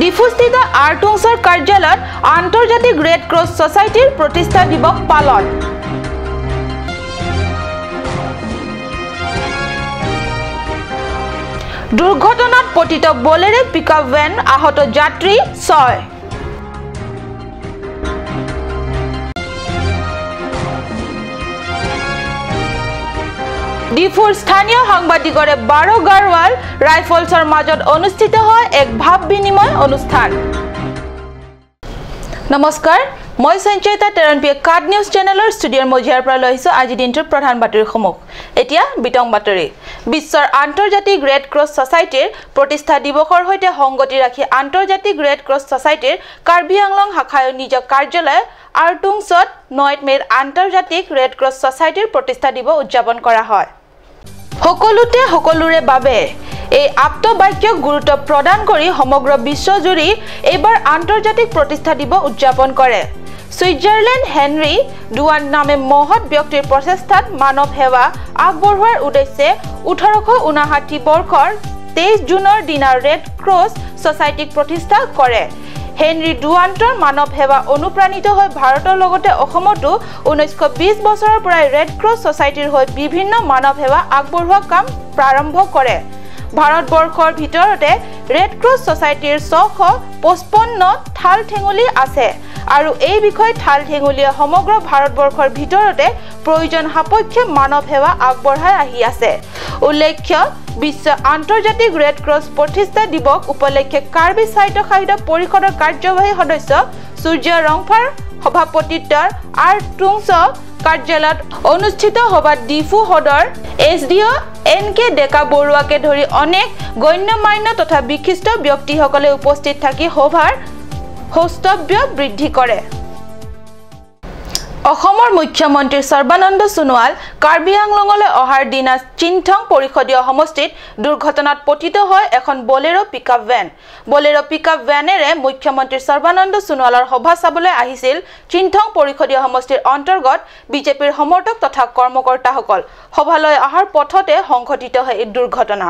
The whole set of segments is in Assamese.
ডিফুস্থিত আৰ্টুংছৰ কাৰ্যালয়ত আন্তৰ্জাতিক ৰেড ক্ৰছ ছ'চাইটিৰ প্ৰতিষ্ঠা দিৱস পালন। দুৰ্ঘটনাত পতিত বলেৰো পিকআপ ভেন আহত যাত্ৰী 6। ডিফুৰ স্থানীয় সাংবাদিকৰে 12 গাৰৱাল ৰাইফলছৰ মাজত অনুষ্ঠিত হয় এক ভাৱ বিনিময় অনুষ্ঠান। নমস্কাৰ, মই সঞ্চয়িতা তেৰণপিয়ে কাৰ্ড নিউজ চেনেলৰ ষ্টুডিঅ'ৰ মজিয়াৰ পৰা লৈ আহিছোঁ আজি দিনটোৰ প্ৰধান বাতৰিসমূহ। এতিয়া বিতং বাতৰি। বিশ্বৰ আন্তৰ্জাতিক ৰেড ক্ৰছ ছ'চাইটিৰ প্ৰতিষ্ঠা দিৱসৰ সৈতে সংগতি ৰাখি আন্তৰ্জাতিক ৰেড ক্ৰছ ছ'চাইটিৰ কাৰ্বি আংলং শাখায়ো নিজৰ কাৰ্যালয় আৰ্টুংছত 9 মে'ত আন্তৰ্জাতিক ৰেড ক্ৰছ ছ'চাইটিৰ প্ৰতিষ্ঠা দিৱস উদযাপন কৰা হয়। সকলোতে সকলোৰে বাবে এই আপ্তবাক্যক গুৰুত্ব প্ৰদান কৰি সমগ্ৰ বিশ্বজুৰি এইবাৰ আন্তৰ্জাতিক প্ৰতিষ্ঠা দিৱস উদযাপন কৰে। ছুইজাৰলেণ্ড হেনৰি ডুৱান নামে মহৎ ব্যক্তিৰ প্ৰচেষ্টাত মানৱ সেৱা আগবঢ়োৱাৰ উদ্দেশ্যে 1859 বৰ্ষৰ 23 জুনৰ দিনা ৰেড ক্ৰছ ছ'চাইটিক প্ৰতিষ্ঠা কৰে। হেনৰি ডুৱান্টৰ মানৱ সেৱা অনুপ্ৰাণিত হৈ ভাৰতৰ লগতে অসমতো 1920 বছৰৰ পৰাই ৰেড ক্ৰছ ছ'চাইটিৰ হৈ বিভিন্ন মানৱ সেৱা আগবঢ়োৱা কাম প্ৰাৰম্ভ কৰে। ভাৰতবৰ্ষৰ ভিতৰতে ৰেড ক্ৰছ ছ'চাইটিৰ 655 ঠাল ঠেঙুলি আছে আৰু এই বিষয়ে ঠাল ঠেঙুলিয়ে সমগ্ৰ ভাৰতবৰ্ষৰ ভিতৰতে প্ৰয়োজন সাপেক্ষে মানৱ সেৱা আগবঢ়াই আহি আছে। উল্লেখ্য, বিশ্ব আন্তৰ্জাতিক ৰেড ক্ৰছ প্ৰতিষ্ঠা দিৱস উপলক্ষে কাৰ্বি স্বায়ত্তশাসিত পৰিষদৰ কাৰ্যবাহী সদস্য সূৰ্য ৰংফাৰ সভাপতিত্বৰ আৰ্টুংছ কাৰ্যালয়ত অনুষ্ঠিত সভাত ডিফু সদৰ SDO NK ডেকা বৰুৱাকে ধৰি অনেক গণ্যমান্য তথা বিশিষ্ট ব্যক্তিসকলে উপস্থিত থাকি সভাৰ হস্তব্য বৃদ্ধি কৰে। অসমৰ মুখ্যমন্ত্ৰী সৰ্বানন্দ সোণোৱাল কাৰ্বি আংলঙলৈ অহাৰ দিনা চিনথং পৰিষদীয় সমষ্টিত দুৰ্ঘটনাত পতিত হয় এখন Bolero pickup van. Bolero pickup ভেনেৰে মুখ্যমন্ত্ৰী সৰ্বানন্দ সোণোৱালৰ সভা চাবলৈ আহিছিল চিনথং পৰিষদীয় সমষ্টিৰ অন্তৰ্গত বিজেপিৰ সমৰ্থক তথা কৰ্মকৰ্তাসকল। সভালৈ অহাৰ পথতে সংঘটিত হয় এই দুৰ্ঘটনা।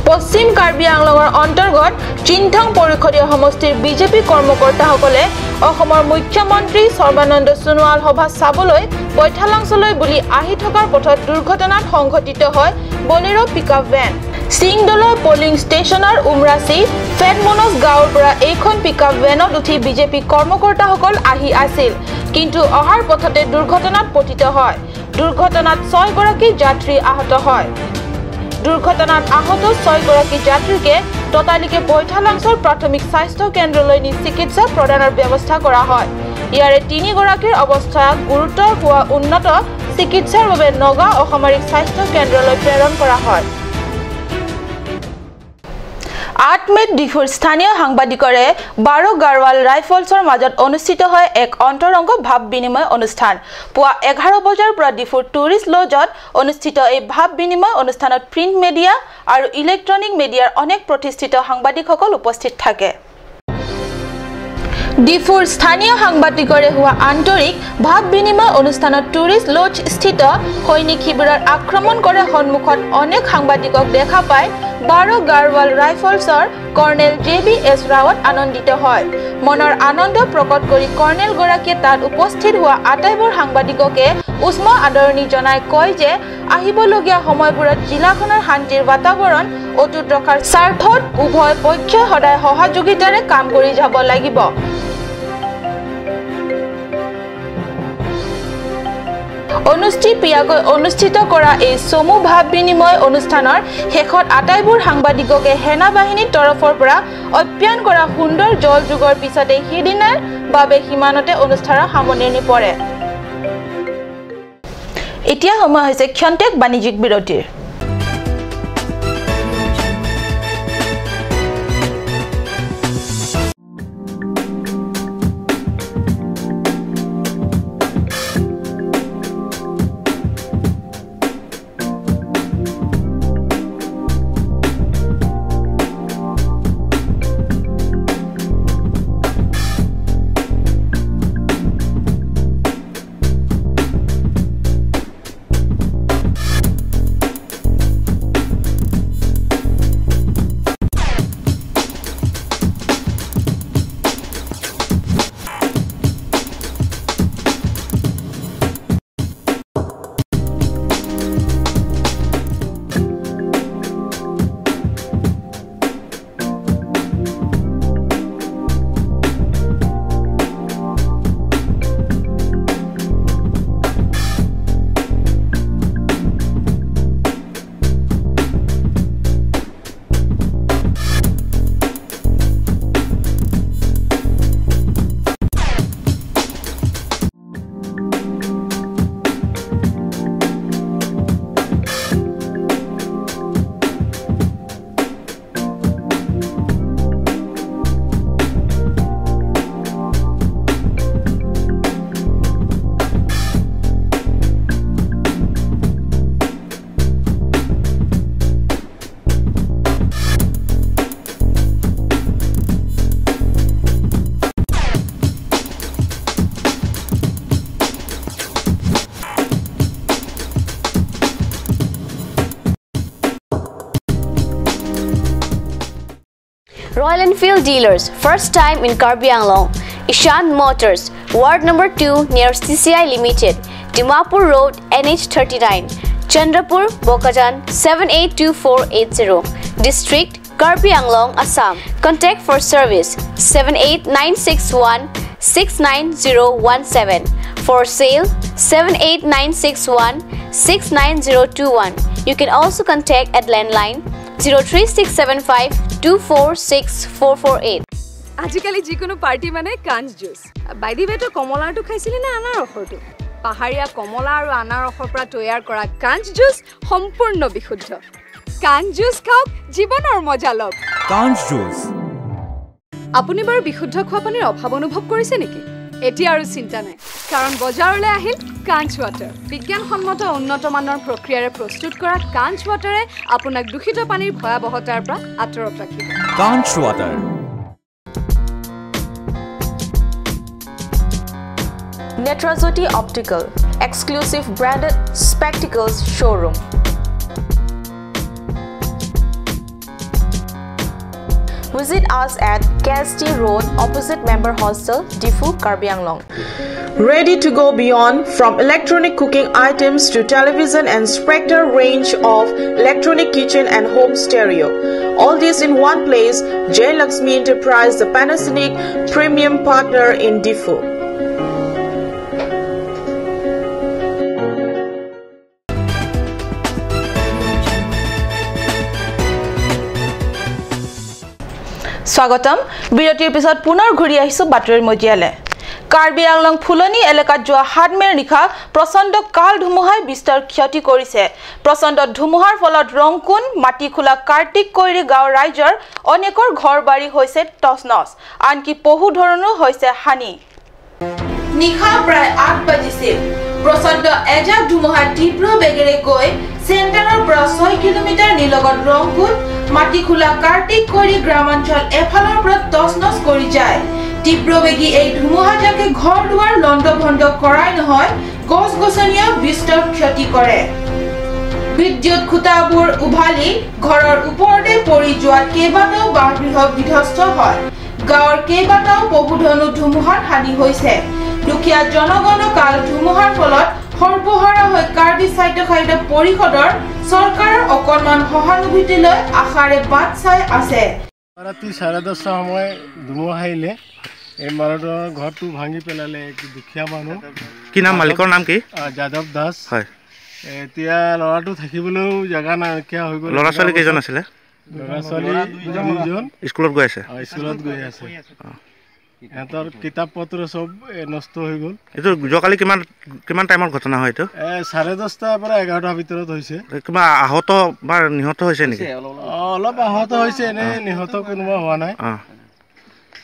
পশ্চিম কাৰ্বি আংলঙৰ অন্তৰ্গত চিনথং পৰিষদীয় সমষ্টিৰ বিজেপি কৰ্মকৰ্তাসকলে অসমৰ মুখ্যমন্ত্ৰী সৰ্বানন্দ সোণোৱাল সভা চাবলৈ বৈঠালাংছলৈ বুলি আহি থকাৰ পথত দুৰ্ঘটনাত সংঘটিত হয় বলেৰো পিকআপ ভেন। সিংদলৰ পলিং ষ্টেচনৰ উমৰাচি ফেডমনজ গাঁৱৰ পৰা এইখন পিকআপ ভেনত উঠি বিজেপি কৰ্মকৰ্তাসকল আহি আছিল, কিন্তু অহাৰ পথতে দুৰ্ঘটনাত পতিত হয়। দুৰ্ঘটনাত 6 গৰাকী যাত্ৰী আহত হয়। দুৰ্ঘটনাত আহত 6 গৰাকী যাত্ৰীকে ততালিকে বৈঠালাংছৰ প্ৰাথমিক স্বাস্থ্য কেন্দ্ৰলৈ নি চিকিৎসা প্ৰদানৰ ব্যৱস্থা কৰা হয়। ইয়াৰে 3 গৰাকীৰ অৱস্থা গুৰুতৰ হোৱা উন্নত চিকিৎসাৰ বাবে নগাঁও অসামৰিক স্বাস্থ্য কেন্দ্ৰলৈ প্ৰেৰণ কৰা হয়। 8 মে'ত ডিফুৰ স্থানীয় সাংবাদিকৰে 12 গাৰৱাল ৰাইফলছৰ মাজত অনুষ্ঠিত হয় এক অন্তৰংগ ভাৱ বিনিময় অনুষ্ঠান। পুৱা 11 বজাৰ পৰা ডিফুৰ টুৰিষ্ট লজত অনুষ্ঠিত এই ভাৱ বিনিময় অনুষ্ঠানত প্ৰিণ্ট মিডিয়া আৰু ইলেক্ট্ৰনিক মিডিয়াৰ অনেক প্ৰতিষ্ঠিত সাংবাদিকসকল উপস্থিত থাকে। ডিফুৰ স্থানীয় সাংবাদিকৰে হোৱা আন্তৰিক ভাৱ বিনিময় অনুষ্ঠানত টুৰিষ্ট লজ স্থিত সৈনিক শিবিৰৰ আক্ৰমণ কৰে সন্মুখত অনেক সাংবাদিকক দেখা পাই 12 গাৰৱাল ৰাইফলছৰ কৰ্ণেল JBS ৰাৱত আনন্দিত হয়। মনৰ আনন্দ প্ৰকট কৰি কৰ্ণেল গৰাকীয়ে তাত উপস্থিত হোৱা আটাইবোৰ সাংবাদিককে উষ্ম আদৰণি জনাই কয় যে আহিবলগীয়া সময়বোৰত জিলাখনৰ শান্তিৰ বাতাবৰণ অটুট ৰখাৰ স্বাৰ্থত উভয় পক্ষই সদায় সহযোগিতাৰে কাম কৰি যাব লাগিব। অনুষ্ঠিত কৰা এই চমু ভাৱ বিনিময় অনুষ্ঠানৰ শেষত আটাইবোৰ সাংবাদিককে সেনা বাহিনীৰ তৰফৰ পৰা আপ্যায়ন কৰা সুন্দৰ জল যুগৰ পিছতে সিদিনাৰ বাবে সীমানতে অনুষ্ঠানৰ সামৰণি পৰে। এতিয়া সময় হৈছে ক্ষন্তেক বাণিজ্যিক বিৰতিৰ। Royal Enfield dealers, first time in Karbi Anglong. Ishan Motors, Ward number 2 near CCI Limited, Dimapur Road, NH39, Chandrapur, Bokajan 782480, District, Karbi Anglong, Assam. Contact for service 78961 69017. For sale 78961 69021. You can also contact at landline 03675 246448. আজিকালি যিকোনো পাৰ্টি মানে কাঞ্জ জুচ বাই দি ৱে তো কমলাটো খাইছিলি না আনাৰ ৰসটো পাহাৰীয়া কমলা আৰু আনাৰ ৰসৰ পৰা তৈয়াৰ কৰা কাঞ্জ জুচ সম্পূৰ্ণ বিশুদ্ধ কাঞ্জ জুচ খাওক জীৱনৰ মজা লওক কাঞ্জ জুচ আপুনি বাৰু বিশুদ্ধ খোৱা পানীৰ অভাৱ অনুভৱ কৰিছে নেকি এতিয়া আৰু চিন্তা নাই কাৰণ বজাৰলৈ আহিল কাঞ্জ ৱাটাৰ বিজ্ঞানসন্মত উন্নত মানৰ প্ৰক্ৰিয়াৰে প্ৰস্তুত কৰা কাঞ্জ ৱাটাৰে আপোনাক দূষিত পানীৰ ভয়াৱহতাৰ পৰা আঁতৰত ৰাখিব কাঞ্জ water Netrajoti Optical, exclusive branded spectacles showroom. Visit us at KST Road, opposite Member Hostel, Difu, Karbi Anglong. Ready to go beyond from electronic cooking items to television and spectre range of electronic kitchen and home stereo. All this in one place, J. Lakshmi Enterprise, the Panasonic premium partner in Difu. স্বাগতম বিৰতিৰ পিছত পুনৰ ঘূৰি আহিছো বাতৰিৰ মজিয়ালে কাৰ্বি আংলং ফুলনি এলেকাত যোৱা 7 মেৰ নিশা প্ৰচণ্ড কাল ধুমুহাই বিস্তৰ ক্ষতি কৰিছে প্ৰচণ্ড ধুমুহাৰ ফলত ৰংকুন মাটিখোলা কাৰ্তিক কৈৰি গাঁৱৰ ৰাইজৰ অনেকৰ ঘৰবাৰী হৈছে তছনছ আনকি পহু ধৰণো হৈছে হানি নিশা প্ৰায় 8 বাজিছিল প্ৰচণ্ড এজাক ধুমুহা তীব্ৰ বেগেৰে গৈ চেণ্টাৰৰ পৰা 6 কিলোমিটাৰ নিলগত ৰংকুন মাটিখোলা কাৰ্তিক কৈৰি গ্ৰামাঞ্চল এফালৰ পৰা তছনছ কৰি যায় তীব্ৰবেগী এই ধুমুহাজাকে ঘৰ দুৱাৰ লণ্ডভণ্ড কৰাই নহয় গছ গছনিয়া বিস্তৰ ক্ষতি কৰে বিদ্যুৎ খুঁটাবোৰ উভালি ঘৰৰ ওপৰতে পৰি যোৱা কেইবাটাও বাহগৃহ বিধ্বস্ত হয় গাঁৱৰ কেইবাটাও পশুধনো ধুমুহাত হানি হৈছে দুখীয়া জনগণ কাল ধুমুহাৰ ফলত সৰ্বহাৰা হৈ কাৰ্বি স্বায়ত্তশাসিত পৰিষদৰ চৰকাৰৰ অকণমান সহানুভূতিলৈ আশাৰে বাট চাই আছে ৰাতি 10:30 সময় ধুমুহা আহিলে এই মানুহৰ ঘৰটো ভাঙি পেলালে এক দুখীয়া মানুহ কি নাম মালিকৰ নাম কি যাদৱ দাস হয় এতিয়া লৰাটো থাকিবলৈও জায়গা নাইকিয়া হৈ গ'ল লৰা ছোৱালী কেইজন আছিলে লৰা ছোৱালী দুজন স্কুলত গৈ আছে সিহঁতৰ কিতাপ পত্ৰ সব নষ্ট হৈ গ'ল এইটো যোৱাকালি কিমান টাইমৰ ঘটনা হয় এইটো 10:30 পৰা 11টাৰ ভিতৰত হৈছে কিবা আহত বা নিহত হৈছে নেকি অলপ আহত হৈছে এনে নিহত কোনোবা হোৱা নাই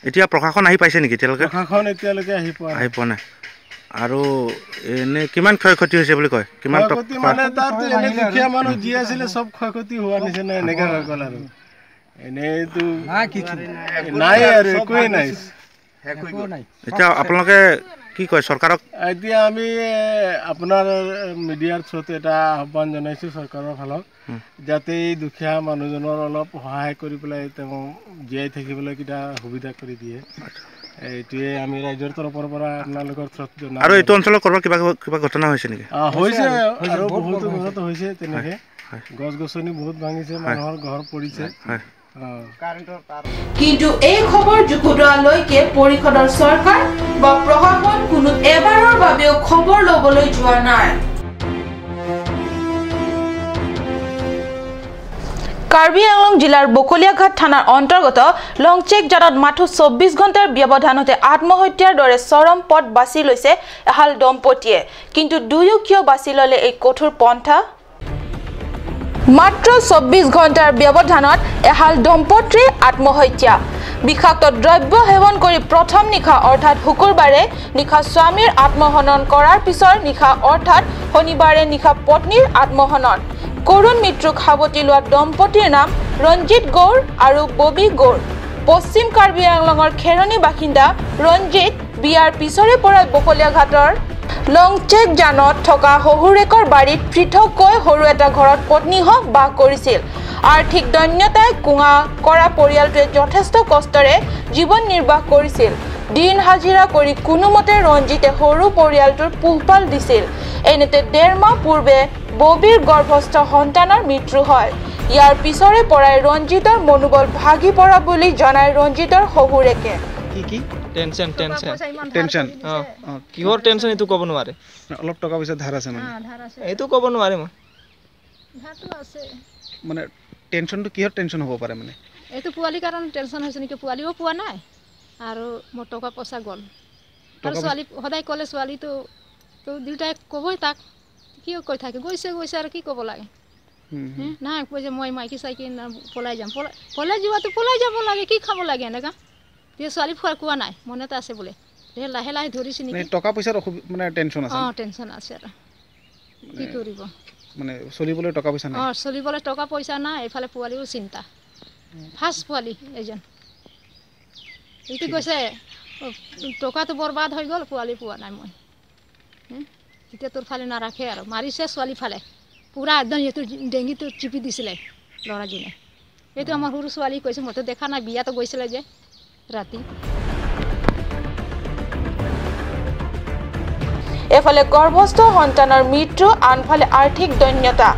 এতিয়া প্ৰশাসন আহি পাইছে নেকি এতিয়ালৈকে প্ৰশাসন এতিয়ালৈকে আহি পোৱা নাই আৰু এনে কিমান ক্ষয়ক্ষতি হৈছে বুলি কয় কিমান ক্ষয়ক্ষতি মানে তাত এনে দুখীয়া মানুহ যি আছিলে সব ক্ষয়ক্ষতি হোৱা নিচিনা এনেকা হৈ গ'ল আৰু এনেতো নাই আৰু একোৱেই নাই এতিয়া আপোনালোকে কি কয় চৰকাৰক এতিয়া আমি আপোনাৰ মিডিয়াৰ থ্ৰুতে এটা আহ্বান জনাইছো চৰকাৰৰ ফালৰ যাতে এই দুখীয়া মানুহজনৰ অলপ সহায় কৰি পেলাই তেওঁ জীয়াই থাকিবলৈ কিটা সুবিধা কৰি দিয়ে এইটোৱে আমি ৰাইজৰ তৰফৰ পৰা আপোনালোকৰ থ্ৰুত আৰু এইটো অঞ্চলৰ কৰবাত কিবা ঘটনা হৈছে নেকি হৈছে আৰু বহুতো ঘৰত হৈছে তেনেকে গছ গছনি বহুত ভাঙিছে মানুহৰ ঘৰ পৰিছে কিন্তু এই খবৰ জুকুটোৱালৈকে পৰিষদৰ চৰকাৰ বা প্ৰশাসন কোনো এবাৰৰ বাবেও খবৰ লবলৈ যোৱা নাই কাৰ্বি আংলং জিলাৰ বকলিয়াঘাট থানাৰ অন্তৰ্গত লংচেক জানত মাথো 24 ঘণ্টাৰ ব্যৱধানতে আত্মহত্যাৰ দৰে চৰম পথ বাছি লৈছে এহাল দম্পতীয়ে কিন্তু দুয়ো কিয় বাছি ললে এই কঠোৰ পন্থা মাত্ৰ 24 ঘণ্টাৰ ব্যৱধানত এহাল দম্পতীৰ আত্মহত্যা বিষাক্ত দ্ৰব্য সেৱন কৰি প্ৰথম নিশা অৰ্থাৎ শুকুৰবাৰে নিশা স্বামীৰ আত্মহনন কৰাৰ পিছৰ নিশা অৰ্থাৎ শনিবাৰে নিশা পত্নীৰ আত্মহনন কৰুণ মৃত্যুক সাৱটি লোৱা দম্পতীৰ নাম ৰঞ্জিত গৌৰ আৰু ববি গৌৰ পশ্চিম কাৰ্বি আংলঙৰ খেৰণী বাসিন্দা ৰঞ্জিত বিয়াৰ পিছৰে পৰা বকলিয়াঘাটৰ লংচেক জানত থকা শহুৰেকৰ বাৰীত পৃথককৈ সৰু এটা ঘৰত পত্নীহক বাস কৰিছিল আৰ্থিক দৈন্যতাই কুঙা কৰা পৰিয়ালটোৱে যথেষ্ট কষ্টৰে জীৱন নিৰ্বাহ কৰিছিল দিন হাজিৰা কৰি কোনোমতে ৰঞ্জিতে সৰু পৰিয়ালটোৰ পোহপাল দিছিল এনেতে 1.5 মাহ পূৰ্বে ববিৰ গৰ্ভস্থ সন্তানৰ মৃত্যু হয় ইয়াৰ পিছৰে পৰাই ৰঞ্জিতৰ মনোবল ভাগি পৰা বুলি জনাই ৰঞ্জিতৰ শহুৰেকে কি টেনশন কিহৰ টেনশন এটো ক'ব নোৱাৰে অলপ টকা পইচা ধাৰ আছে মানে এটো ক'ব নোৱাৰে মই ধাৰটো আছে মানে টেনশনটো কিহৰ টেনশন হ'ব পাৰে মানে এটো পোৱালি কাৰণ টেনশন হৈছে নেকি পোৱালিও পোৱা নাই আৰু মোৰ টকা পইচা গল আৰু ছোৱালী সদায় কলে ছোৱালী তো দুটাই কবই তাক কি কৈ থাকে গৈছে আৰু কি ক'ব লাগে নাই কৈ যে মই মাইকি চাইকি পলাই যাম পলাই যোৱাটো পলাই যাব লাগে কি খাব লাগে এনেকা তে ছোৱালী ফুৱা কোৱা নাই মনতে আছে বোলে লাহে লাহে ধৰিছে নেকি টকা পইচাৰ মানে টেনশন আছে টেনশন আছে আৰু কি কৰিব মানে চলিবলৈ টকা পইচা নাই চলিবলৈ টকা পইচা নাই এফালে পোৱালিও চিন্তা ফাৰ্ষ্ট পোৱালি এজন এইটো কৈছে টকাটো বৰবাদ হৈ গ'ল পোৱালি পোৱা নাই মই এতিয়া তোৰ ফালে নাৰাখে আৰু মাৰিছে ছোৱালী ফালে পুৰা একদম এইটো ডেংগিটো চিপি দিছিলে ল'ৰাজনে এইটো আমাৰ সৰু ছোৱালী কৈছে মইতো দেখা নাই বিয়াতো গৈছিলে যে ৰাতি এফালে গৰ্ভস্থ সন্তানৰ মৃত্যু আনফালে আৰ্থিক দৈন্যতা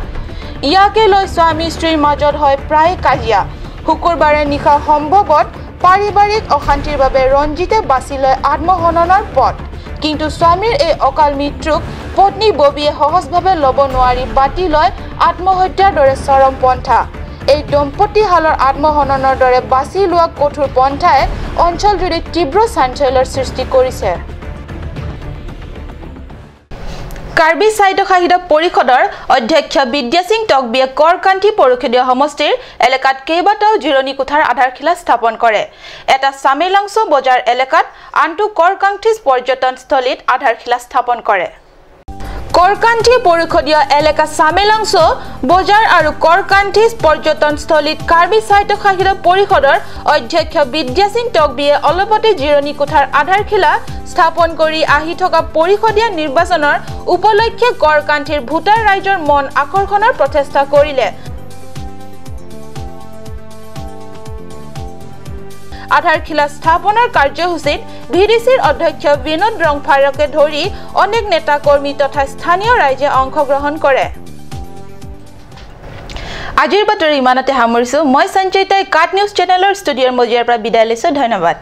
ইয়াকে লৈ স্বামী স্ত্ৰীৰ মাজত হয় প্ৰায় কাজিয়া শুকুৰবাৰে নিশা সম্ভৱত পাৰিবাৰিক অশান্তিৰ বাবে ৰঞ্জিতে বাছি লয় আত্মহননৰ পথ কিন্তু স্বামীৰ এই অকাল মৃত্যুক পত্নী ববিয়ে সহজভাৱে ল'ব নোৱাৰি বাতি লয় আত্মহত্যাৰ দৰে চৰম পন্থা এই দম্পতীহালৰ আত্মহননৰ দৰে বাছি লোৱা কঠোৰ পন্থাই অঞ্চলজুৰি তীব্ৰ চাঞ্চল্যৰ সৃষ্টি কৰিছে কাৰ্বি স্বায়ত্তশাসিত পৰিষদৰ অধ্যক্ষ বিদ্যা সিং টকবিয়ে কৰকান্থি পৰিষদীয় সমষ্টিৰ এলেকাত কেইবাটাও জিৰণি কোঠাৰ আধাৰশিলা স্থাপন কৰে এটা সামেলাংশ বজাৰ এলেকাত আনটো কৰকান্থি পৰ্যটনস্থলীত আধাৰশিলা স্থাপন কৰে কৰকান্থি পৰিষদীয় এলেকা সামেলাংশ বজাৰ আৰু কৰকান্থি পৰ্যটনস্থলীত কাৰ্বি স্বায়ত্তশাসিত পৰিষদৰ অধ্যক্ষ বিদ্যা সিং টকবিয়ে অলপতে জিৰণি কোঠাৰ আধাৰশিলা স্থাপন কৰি আহি থকা পৰিষদীয় নিৰ্বাচনৰ উপলক্ষে কৰকান্থিৰ ভোটাৰ ৰাইজৰ মন আকৰ্ষণৰ প্ৰচেষ্টা কৰিলে আধাৰশিলা স্থাপনৰ কাৰ্যসূচীত ভিডিচিৰ অধ্যক্ষ বিনোদ ৰংফাৰকে ধৰি অনেক নেতা কৰ্মী তথা স্থানীয় ৰাইজে অংশগ্ৰহণ কৰে আজিৰ বাতৰি ইমানতে সামৰিছো মই সঞ্চয়িতাই কাট নিউজ চেনেলৰ ষ্টুডিঅ'ৰ মজিয়াৰ পৰা বিদায় লৈছো ধন্যবাদ